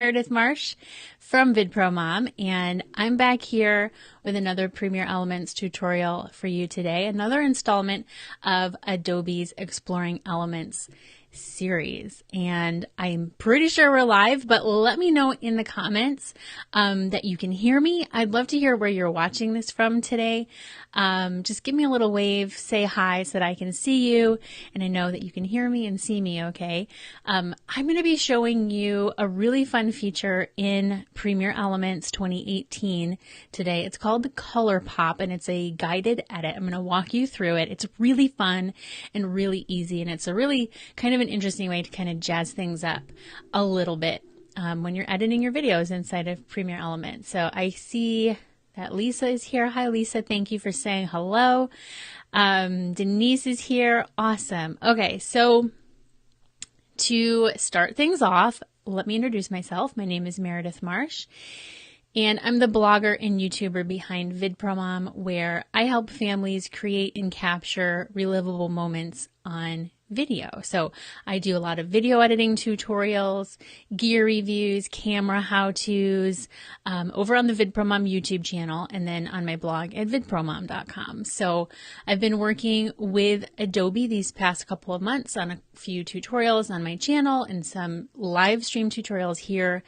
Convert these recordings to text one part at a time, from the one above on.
Meredith Marsh from VidProMom, and I'm back here with another Premiere Elements tutorial for you today, another installment of Adobe's Exploring Elements series. And I'm pretty sure we're live, but let me know in the comments that you can hear me. I'd love to hear where you're watching this from today. Just give me a little wave, say hi so that I can see you and I know that you can hear me and see me okay. I'm going to be showing you a really fun feature in Premiere Elements 2018 today. It's called the Color Pop, and it's a guided edit. I'm going to walk you through it. It's really fun and really easy, and it's a really kind of an interesting way to kind of jazz things up a little bit when you're editing your videos inside of Premiere Elements. So I see that Lisa is here. Hi, Lisa. Thank you for saying hello. Denise is here. Awesome. Okay, so to start things off, let me introduce myself. My name is Meredith Marsh, and I'm the blogger and YouTuber behind VidProMom, where I help families create and capture relivable moments on video. So I do a lot of video editing tutorials, gear reviews, camera how-tos over on the VidProMom YouTube channel, and then on my blog at vidpromom.com. So I've been working with Adobe these past couple of months on a few tutorials on my channel and some live stream tutorials here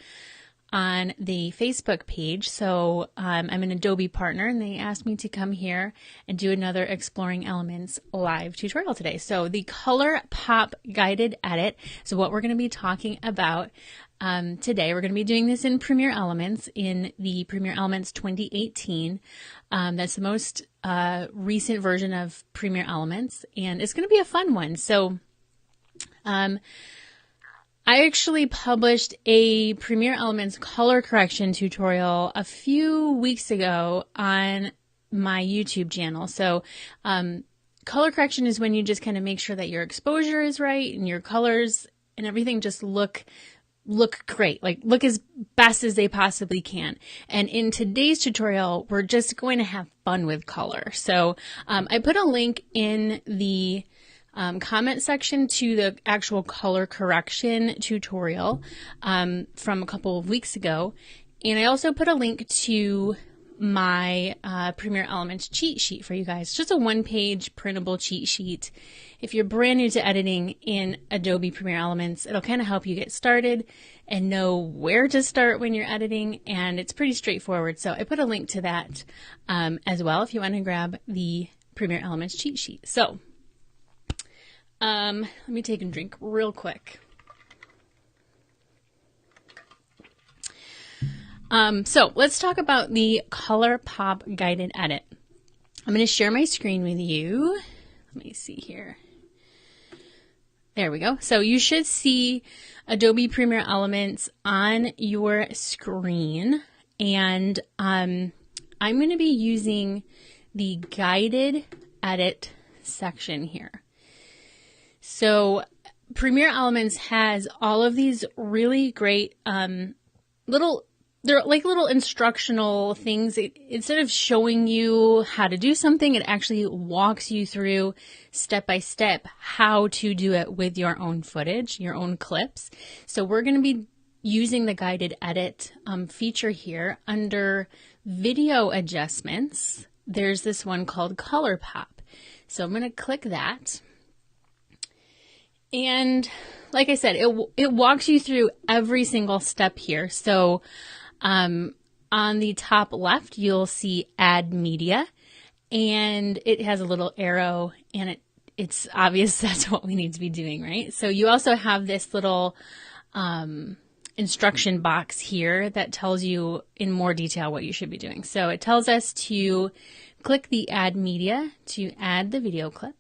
on the Facebook page. So I'm an Adobe partner, and they asked me to come here and do another Exploring Elements live tutorial today. So the Color Pop guided edit is what we're going to be talking about today. We're going to be doing this in Premiere Elements, in the Premiere Elements 2018. That's the most recent version of Premiere Elements, and it's going to be a fun one. So I actually published a Premiere Elements color correction tutorial a few weeks ago on my YouTube channel. So color correction is when you just kind of make sure that your exposure is right and your colors and everything just look great, like look as best as they possibly can. And in today's tutorial, we're just going to have fun with color. So I put a link in the comment section to the actual color correction tutorial from a couple of weeks ago. And I also put a link to my Premiere Elements cheat sheet for you guys. Just a one-page printable cheat sheet. If you're brand new to editing in Adobe Premiere Elements, it'll kind of help you get started and know where to start when you're editing, and it's pretty straightforward. So I put a link to that as well if you want to grab the Premiere Elements cheat sheet. So let me take a drink real quick. So let's talk about the Color Pop guided edit. I'm going to share my screen with you. Let me see here. There we go. So you should see Adobe Premiere Elements on your screen, and I'm going to be using the guided edit section here. So Premiere Elements has all of these really great they're like little instructional things. Instead of showing you how to do something, it actually walks you through step by step how to do it with your own footage, your own clips. So we're going to be using the guided edit feature here under video adjustments. There's this one called Color Pop. So I'm going to click that. And like I said, it walks you through every single step here. So on the top left, you'll see Add Media, and it has a little arrow, and it's obvious that's what we need to be doing, right? So you also have this little instruction box here that tells you in more detail what you should be doing. So it tells us to click the Add Media to add the video clip.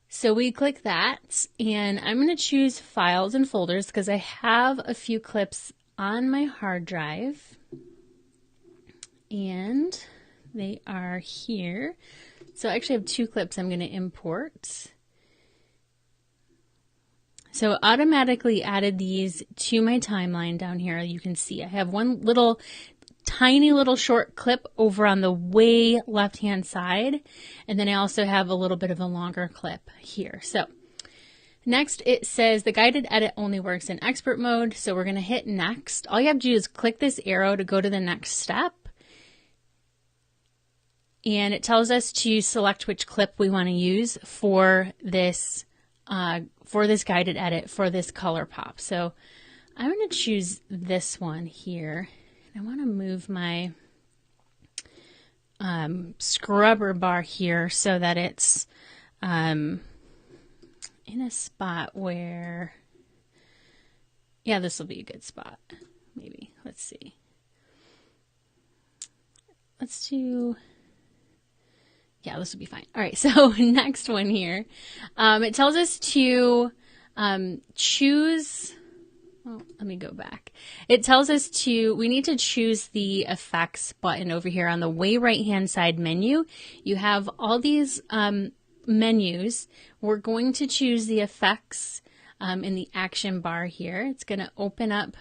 So we click that, and I'm going to choose Files and Folders because I have a few clips on my hard drive, and they are here. So I actually have two clips I'm going to import. So automatically added these to my timeline down here. You can see I have one little tiny little short clip over on the way left hand side, and then I also have a little bit of a longer clip here. So Next, it says the guided edit only works in expert mode. So we're going to hit next. All you have to do is click this arrow to go to the next step. And it tells us to select which clip we want to use for this guided edit for this color pop. So I'm going to choose this one here. I want to move my scrubber bar here so that it's in a spot where, yeah, this will be a good spot. Maybe. Let's see. Let's do... Yeah, this will be fine. All right, so next one here. It tells us to choose, well, let me go back. It tells us we need to choose the effects button over here on the way right-hand side menu. You have all these menus. We're going to choose the effects in the action bar here. It's going to open up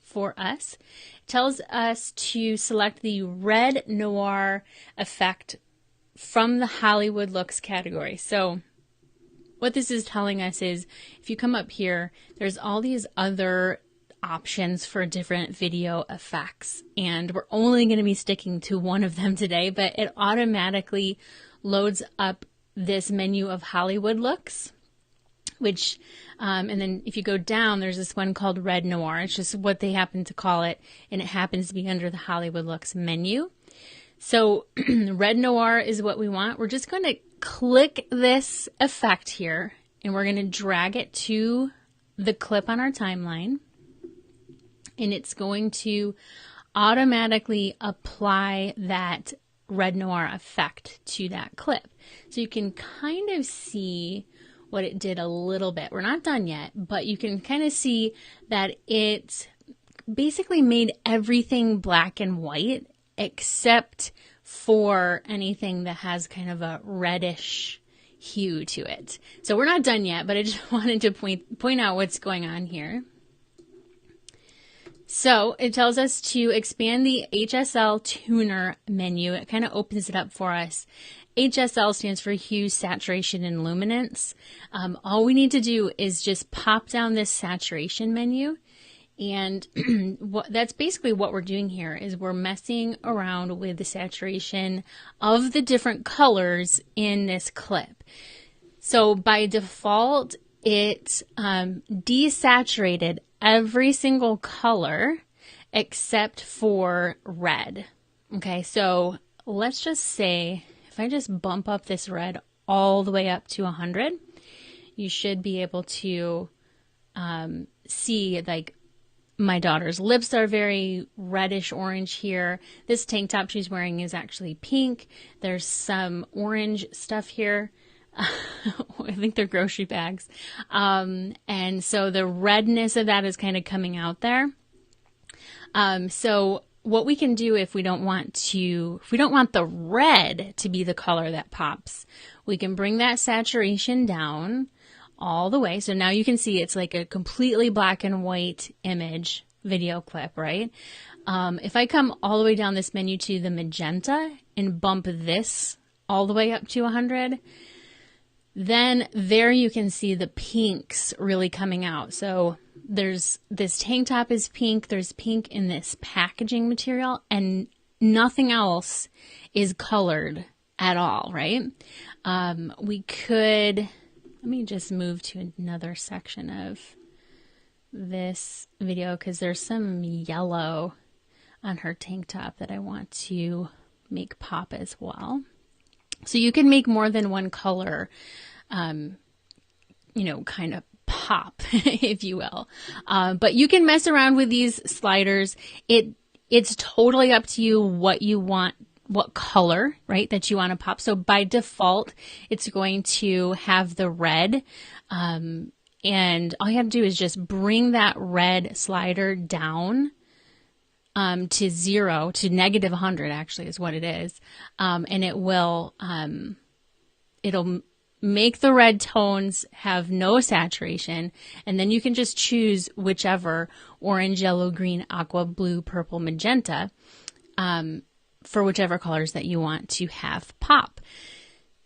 for us. It tells us to select the red noir effect from the Hollywood looks category. So what this is telling us is if you come up here, there's all these other options for different video effects, and we're only going to be sticking to one of them today, but it automatically loads up this menu of Hollywood looks, which and then if you go down, there's this one called Red Noir. It's just what they happen to call it, and it happens to be under the Hollywood looks menu. So Red Noir is what we want. We're just going to click this effect here, and we're going to drag it to the clip on our timeline, and it's going to automatically apply that Red Noir effect to that clip. So you can kind of see what it did a little bit. We're not done yet, but you can kind of see that it basically made everything black and white except for anything that has kind of a reddish hue to it. So we're not done yet, but I just wanted to point out what's going on here. So it tells us to expand the HSL tuner menu. It kind of opens it up for us. HSL stands for hue, saturation, and luminance. All we need to do is just pop down this saturation menu. And that's basically what we're doing here is we're messing around with the saturation of the different colors in this clip. So by default, it desaturated every single color except for red. Okay, so let's just say if I just bump up this red all the way up to 100, you should be able to see like my daughter's lips are very reddish orange here. This tank top she's wearing is actually pink. There's some orange stuff here. I think they're grocery bags. And so the redness of that is kind of coming out there. So what we can do if we don't want the red to be the color that pops, we can bring that saturation down all the way. So now you can see it's like a completely black and white image video clip, right? If I come all the way down this menu to the magenta and bump this all the way up to 100, then there you can see the pinks really coming out. So there's this tank top is pink, there's pink in this packaging material, and nothing else is colored at all, right? We could, let me just move to another section of this video because there's some yellow on her tank top that I want to make pop as well. So you can make more than one color, kind of pop, if you will. But you can mess around with these sliders. It's totally up to you what you want, what color, right, that you want to pop. So by default, it's going to have the red. And all you have to do is just bring that red slider down to 0, to negative 100 actually is what it is. And it will, it'll make the red tones have no saturation. And then you can just choose whichever orange, yellow, green, aqua, blue, purple, magenta, for whichever colors that you want to have pop.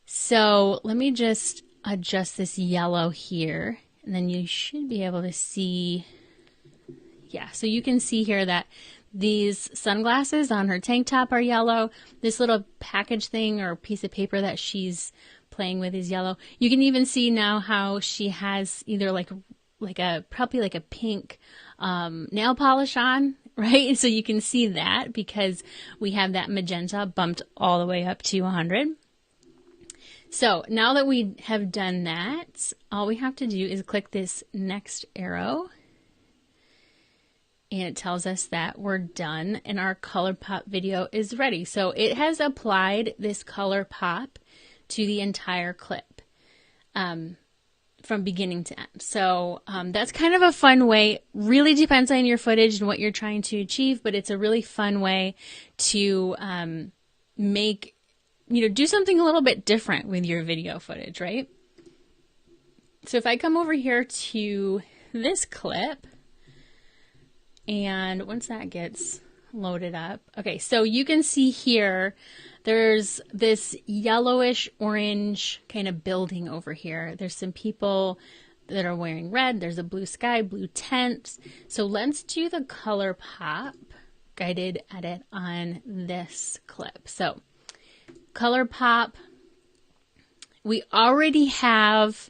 So let me just adjust this yellow here. And then you should be able to see, yeah, so you can see here that these sunglasses on her tank top are yellow. This little package thing or piece of paper that she's playing with is yellow. You can even see now how she has either probably like a pink nail polish on, right? So you can see that because we have that magenta bumped all the way up to 100. So now that we have done that, all we have to do is click this next arrow, and it tells us that we're done and our color pop video is ready. So it has applied this color pop to the entire clip from beginning to end. So that's kind of a fun way. Really depends on your footage and what you're trying to achieve, but it's a really fun way to do something a little bit different with your video footage, right? So if I come over here to this clip, and once that gets loaded up, okay, so you can see here, there's this yellowish orange kind of building over here. There's some people that are wearing red. There's a blue sky, blue tent. So let's do the color pop guided edit on this clip. So color pop, we already have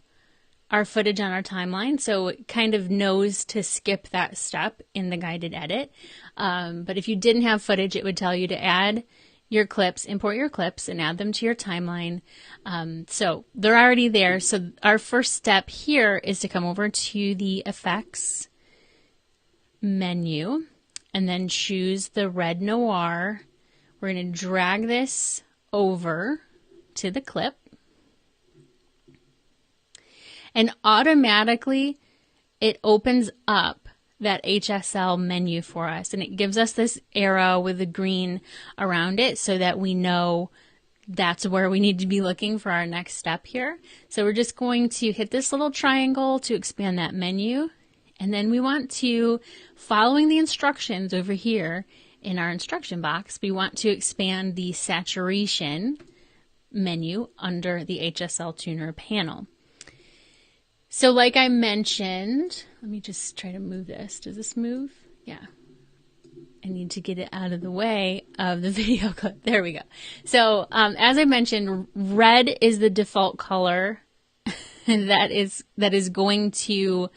our footage on our timeline, so it kind of knows to skip that step in the guided edit. But if you didn't have footage, it would tell you to add your clips, import your clips, and add them to your timeline. So they're already there. So our first step here is to come over to the effects menu and then choose the red noir. We're going to drag this over to the clip. And automatically it opens up that HSL menu for us, and it gives us this arrow with the green around it so that we know that's where we need to be looking for our next step here. So we're just going to hit this little triangle to expand that menu, and then we want to, following the instructions over here in our instruction box, we want to expand the saturation menu under the HSL tuner panel. So like I mentioned, let me just try to move this. Does this move? Yeah. I need to get it out of the way of the video clip. There we go. So as I mentioned, red is the default color that is going to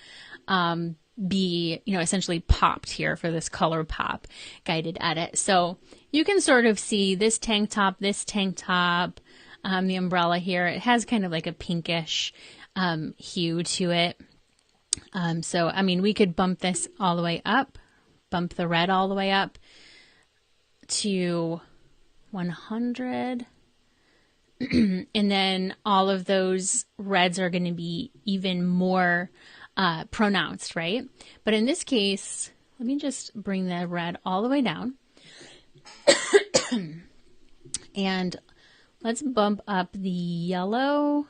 be, essentially popped here for this color pop guided edit. So you can sort of see this tank top, the umbrella here. It has kind of like a pinkish hue to it. So, I mean, we could bump this all the way up, bump the red all the way up to 100. And then all of those reds are going to be even more pronounced, right? But in this case, let me just bring the red all the way down. And let's bump up the yellow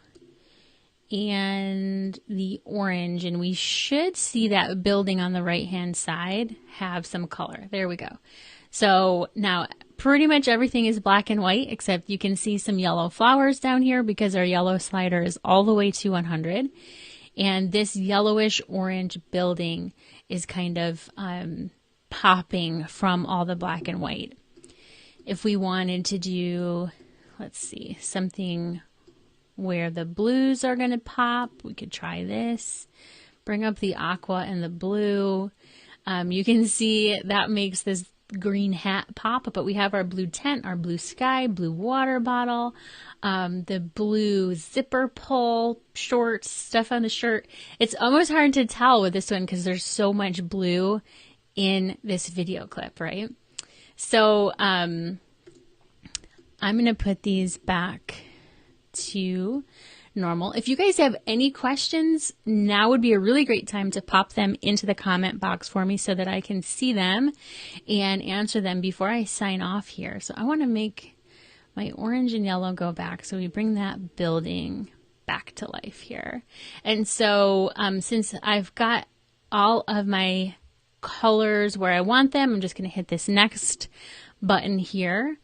and the orange, and we should see that building on the right hand side have some color. There we go. So now pretty much everything is black and white, except you can see some yellow flowers down here because our yellow slider is all the way to 100. And this yellowish orange building is kind of popping from all the black and white. If we wanted to do, let's see, something where the blues are going to pop, we could try this. Bring up the aqua and the blue. You can see that makes this green hat pop, but we have our blue tent, our blue sky, blue water bottle, the blue zipper pull, shorts, stuff on the shirt. It's almost hard to tell with this one because there's so much blue in this video clip, right? So I'm going to put these back to normal. If you guys have any questions, now would be a really great time to pop them into the comment box for me so that I can see them and answer them before I sign off here. So I want to make my orange and yellow go back. So we bring that building back to life here. And so since I've got all of my colors where I want them, I'm just going to hit this next button here.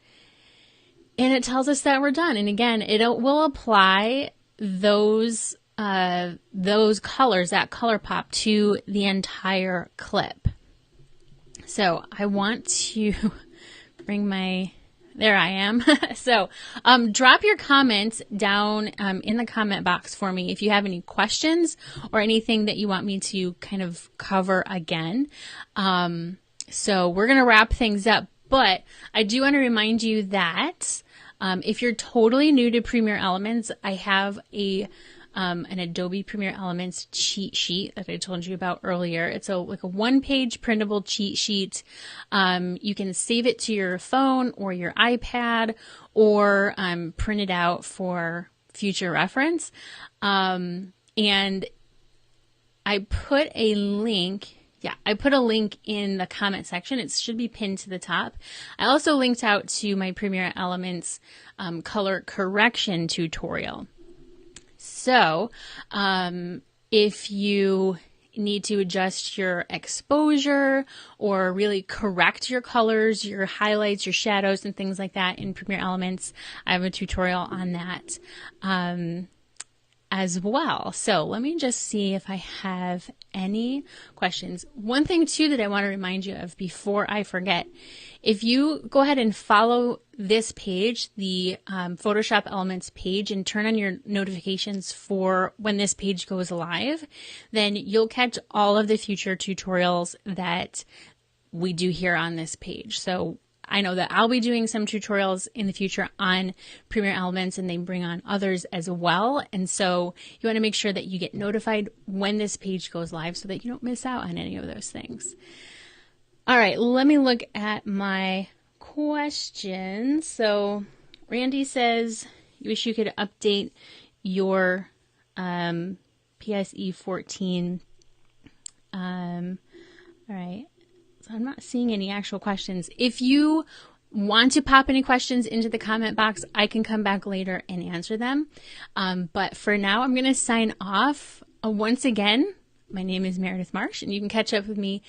And it tells us that we're done. And again, it will apply those those colors, that color pop, to the entire clip. So I want to bring there I am. So drop your comments down in the comment box for me if you have any questions or anything that you want me to kind of cover again. So we're going to wrap things up, but I do want to remind you that if you're totally new to Premiere Elements, I have an Adobe Premiere Elements cheat sheet that I told you about earlier. It's like a one-page printable cheat sheet. You can save it to your phone or your iPad, or print it out for future reference. And I put a link. Yeah, I put a link in the comment section. It should be pinned to the top. I also linked out to my Premiere Elements color correction tutorial. So if you need to adjust your exposure or really correct your colors, your highlights, your shadows, and things like that in Premiere Elements, I have a tutorial on that as well. So let me just see if I have any questions. One thing too that I want to remind you of before I forget, if you go ahead and follow this page, the Photoshop Elements page, and turn on your notifications for when this page goes live, then you'll catch all of the future tutorials that we do here on this page. So I know that I'll be doing some tutorials in the future on Premiere Elements, and they bring on others as well. And so you want to make sure that you get notified when this page goes live so that you don't miss out on any of those things. All right, let me look at my questions. So Randy says, you wish you could update your PSE 14. All right. So I'm not seeing any actual questions. If you want to pop any questions into the comment box, I can come back later and answer them. But for now, I'm going to sign off. Once again, my name is Meredith Marsh, and you can catch up with me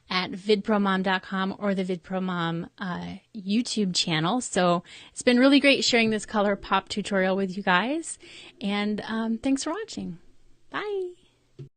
at vidpromom.com or the VidProMom YouTube channel. So it's been really great sharing this color pop tutorial with you guys. And thanks for watching. Bye.